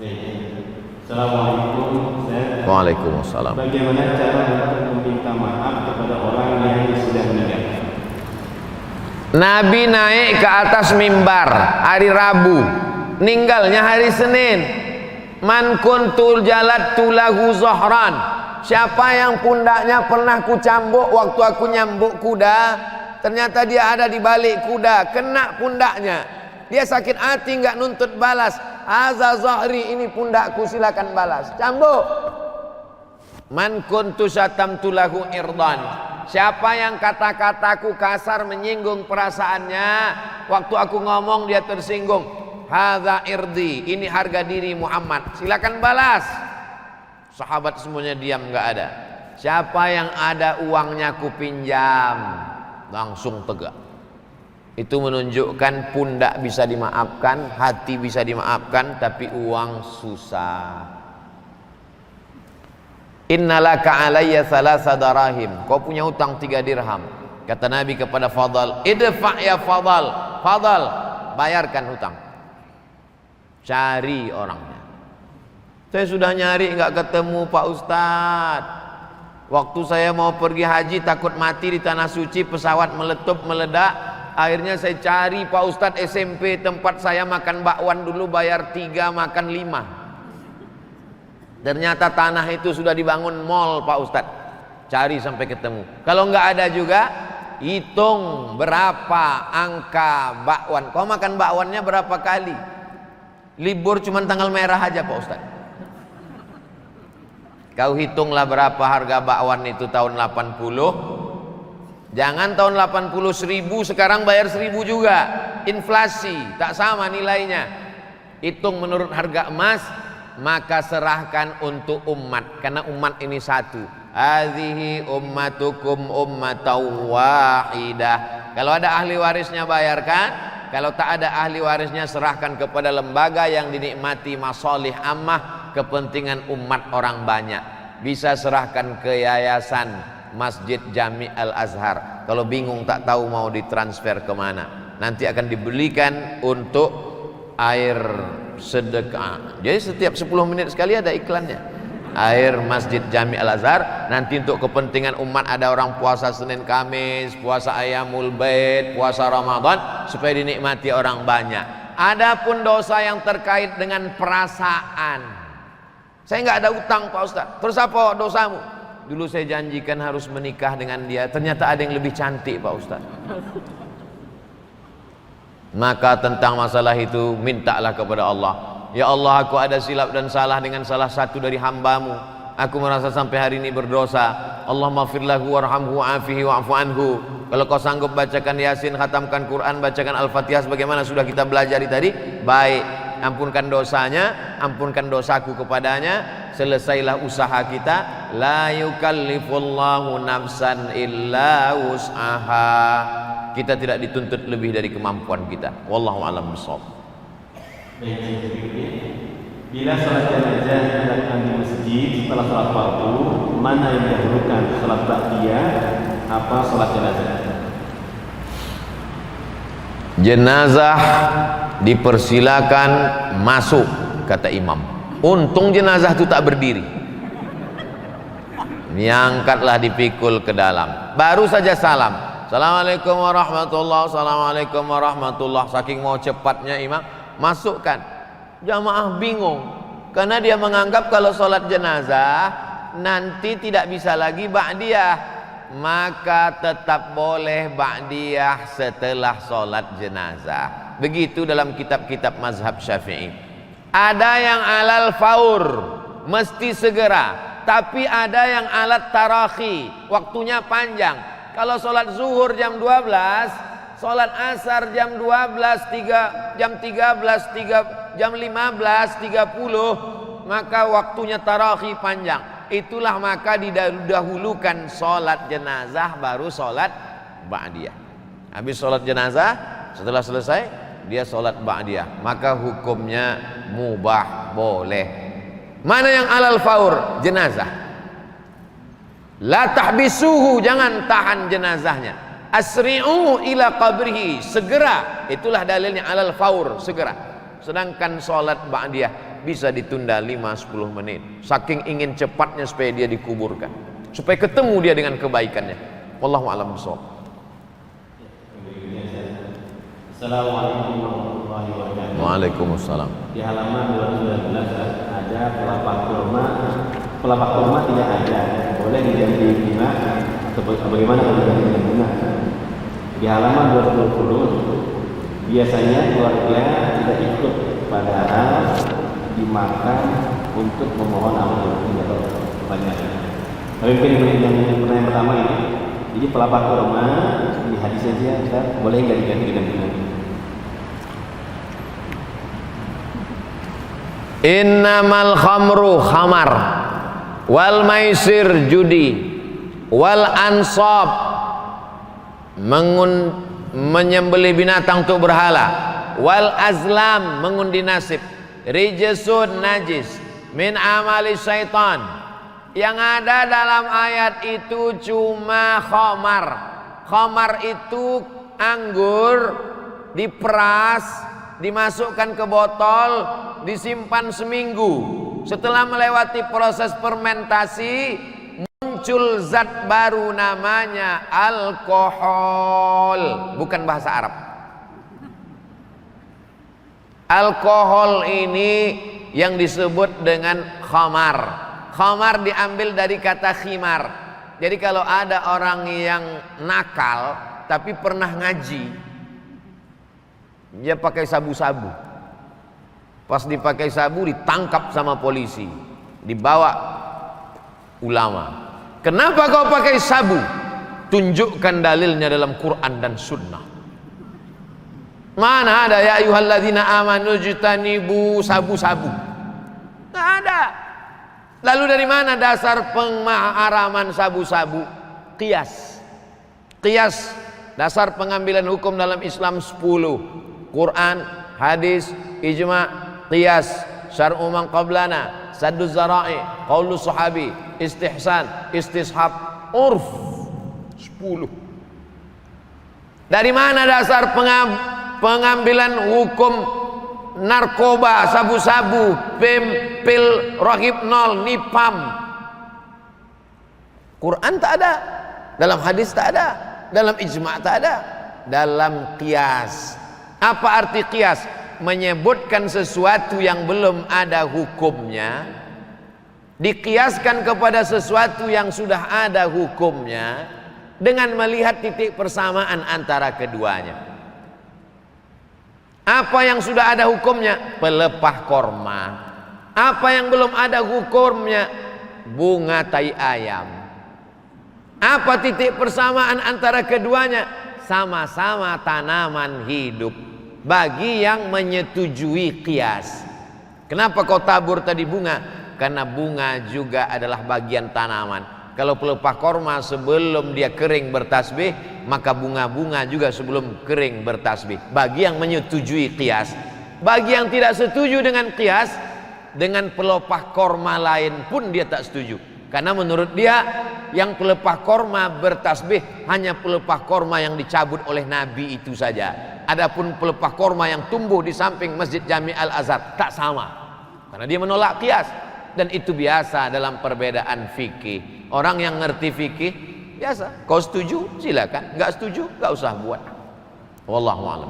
Assalamualaikum Ustaz. Waalaikumsalam. Bagaimana cara untuk meminta maaf kepada orang yang sudah meninggal? Nabi naik ke atas mimbar hari Rabu, meninggalnya hari Senin. Man kuntul jalattu lahu zahran. Siapa yang pundaknya pernah ku cambuk waktu aku nyambuk kuda, ternyata dia ada di balik kuda, kena pundaknya. Dia sakit hati nggak nuntut balas. Haza zahri, ini pundakku, silakan balas. Cambuk. Man kuntu syatamtu lahu irdan. Siapa yang kata-kataku kasar menyinggung perasaannya, waktu aku ngomong dia tersinggung. Hadza irdi, ini harga diri Muhammad, silakan balas. Sahabat semuanya diam, nggak ada. Siapa yang ada uangnya ku pinjam, langsung tegak. Itu menunjukkan pundak bisa dimaafkan, hati bisa dimaafkan, tapi uang susah. Innalaka alayya thalatha darahim. Kau punya utang 3 dirham. Kata Nabi kepada Fadal, idfa' ya Fadal. Fadal, bayarkan hutang. Cari orangnya. Saya sudah nyari nggak ketemu Pak Ustadz. Waktu saya mau pergi haji takut mati di tanah suci, pesawat meletup meledak. Akhirnya saya cari Pak Ustadz SMP tempat saya makan bakwan dulu, bayar 3 makan 5. Ternyata tanah itu sudah dibangun mall Pak Ustadz. Cari sampai ketemu. Kalau nggak ada juga, hitung berapa angka bakwan. Kau makan bakwannya berapa kali? Libur cuma tanggal merah aja Pak Ustadz. Kau hitunglah berapa harga bakwan itu tahun 80. Jangan tahun 80 1000, sekarang bayar 1000 juga. Inflasi, tak sama nilainya. Hitung menurut harga emas, maka serahkan untuk umat, karena umat ini satu. Hadhihi ummatukum ummatan wahidah. Kalau ada ahli warisnya bayarkan, kalau tak ada ahli warisnya serahkan kepada lembaga yang dinikmati masalih ammah, kepentingan umat orang banyak. Bisa serahkan ke yayasan Masjid Jami Al-Azhar. Kalau bingung tak tahu mau ditransfer kemana, nanti akan dibelikan untuk air sedekah. Jadi setiap 10 menit sekali ada iklannya. Air Masjid Jami Al-Azhar. Nanti untuk kepentingan umat, ada orang puasa Senin Kamis, puasa Ayyamul Bait, puasa Ramadan, supaya dinikmati orang banyak. Adapun dosa yang terkait dengan perasaan, saya nggak ada utang Pak Ustaz. Terus apa dosamu? Dulu saya janjikan harus menikah dengan dia, ternyata ada yang lebih cantik Pak Ustaz. Maka tentang masalah itu mintalah kepada Allah. Ya Allah, aku ada silap dan salah dengan salah satu dari hambamu. Aku merasa sampai hari ini berdosa. Allahumma ighfir lahu warhamhu wa'afihi wa'fu anhu. Kalau kau sanggup bacakan Yasin, khatamkan Quran, bacakan Al-Fatihah sebagaimana sudah kita belajari tadi, baik. Ampunkan dosanya, ampunkan dosaku kepadanya. Selesailah usaha kita. La yukallifullahu nafsan illa wus'aha. Kita tidak dituntut lebih dari kemampuan kita. Wallahu a'lam bishawab. Bila salat jenazah dilakukan di masjid setelah salat fardu, mana yang didahulukan, salat ba'diyah apa salat jenazah? Jenazah dipersilakan masuk, kata imam. Untung jenazah itu tak berdiri, diangkatlah, dipikul ke dalam. Baru saja salam, assalamualaikum warahmatullahi, assalamualaikum warahmatullahi. Saking mau cepatnya imam, masukkan. Jamaah bingung, karena dia menganggap kalau sholat jenazah nanti tidak bisa lagi ba'diyah. Maka tetap boleh ba'diyah setelah sholat jenazah. Begitu dalam kitab-kitab mazhab Syafi'i. Ada yang alal faur, mesti segera. Tapi ada yang alat tarakhi, waktunya panjang. Kalau sholat zuhur jam 12, sholat asar jam 12, jam 13, jam 15.30, maka waktunya tarakhi panjang. Itulah maka didahulukan sholat jenazah baru sholat ba'diyah. Habis sholat jenazah, setelah selesai dia sholat ba'diyah, maka hukumnya mubah, boleh. Mana yang alal faur? Jenazah. La tahbisuhu, jangan tahan jenazahnya. Asri'u ila qabrihi, segera. Itulah dalilnya alal faur, segera. Sedangkan sholat ba'diyah bisa ditunda 5-10 menit. Saking ingin cepatnya supaya dia dikuburkan, supaya ketemu dia dengan kebaikannya. Wallahu a'lam bishawab. Assalamualaikum warahmatullahi wabarakatuh. Waalaikumsalam. Di halaman 219 ada pelapak kurma. Pelapak kurma tidak ada. Boleh diganti bunga atau bagaimana kalau diganti dengan bunga? Di halaman 220 biasanya keluarga tidak ikut padahal dimakan untuk memohon ampun atau pertanyaan. Tapi mungkin yang pertanyaan pertama ini. Jadi pelapak kurma di hadis saja boleh nggak diganti dengan bunga? Innamal khamru khamar wal maisir judi wal ansab menyembelih binatang untuk berhala, wal azlam mengundi nasib, rijsun najis min amali syaitan. Yang ada dalam ayat itu cuma khamar. Khamar itu anggur diperas, dimasukkan ke botol, disimpan seminggu. Setelah melewati proses fermentasi, muncul zat baru namanya alkohol. Bukan bahasa Arab. Alkohol ini yang disebut dengan khamar. Khamar diambil dari kata khimar. Jadi kalau ada orang yang nakal tapi pernah ngaji, dia pakai sabu-sabu. Pas dipakai sabu ditangkap sama polisi, dibawa ulama. Kenapa kau pakai sabu? Tunjukkan dalilnya dalam Quran dan Sunnah. Mana ada ya ayyuhalladzina amanu jtanibu sabu-sabu? Nggak ada. Lalu dari mana dasar pengharaman sabu-sabu? Qiyas. Qiyas, dasar pengambilan hukum dalam Islam 10. Quran, hadis, ijma', qiyas, syar'u man qablana, saddu zara'i, qaulu sahabi, istihsan, istishab, urf. 10. Dari mana dasar pengambilan hukum narkoba, sabu-sabu, pil rohibnol, nipam? Quran tak ada, dalam hadis tak ada, dalam ijma' tak ada, dalam qiyas. Apa arti qiyas? Menyebutkan sesuatu yang belum ada hukumnya, dikiaskan kepada sesuatu yang sudah ada hukumnya dengan melihat titik persamaan antara keduanya. Apa yang sudah ada hukumnya? Pelepah korma. Apa yang belum ada hukumnya? Bunga tai ayam. Apa titik persamaan antara keduanya? Sama-sama tanaman hidup. Bagi yang menyetujui qiyas. Kenapa kau tabur tadi bunga? Karena bunga juga adalah bagian tanaman. Kalau pelepah korma sebelum dia kering bertasbih, maka bunga-bunga juga sebelum kering bertasbih. Bagi yang menyetujui qiyas. Bagi yang tidak setuju dengan qiyas, dengan pelepah korma lain pun dia tak setuju. Karena menurut dia yang pelepah korma bertasbih hanya pelepah korma yang dicabut oleh Nabi itu saja. Adapun pelepah korma yang tumbuh di samping Masjid Jami' Al-Azhar tak sama. Karena dia menolak qiyas. Dan itu biasa dalam perbedaan fikih. Orang yang ngerti fikih biasa. Kau setuju silakan, nggak setuju nggak usah buat. Wallahu a'lam.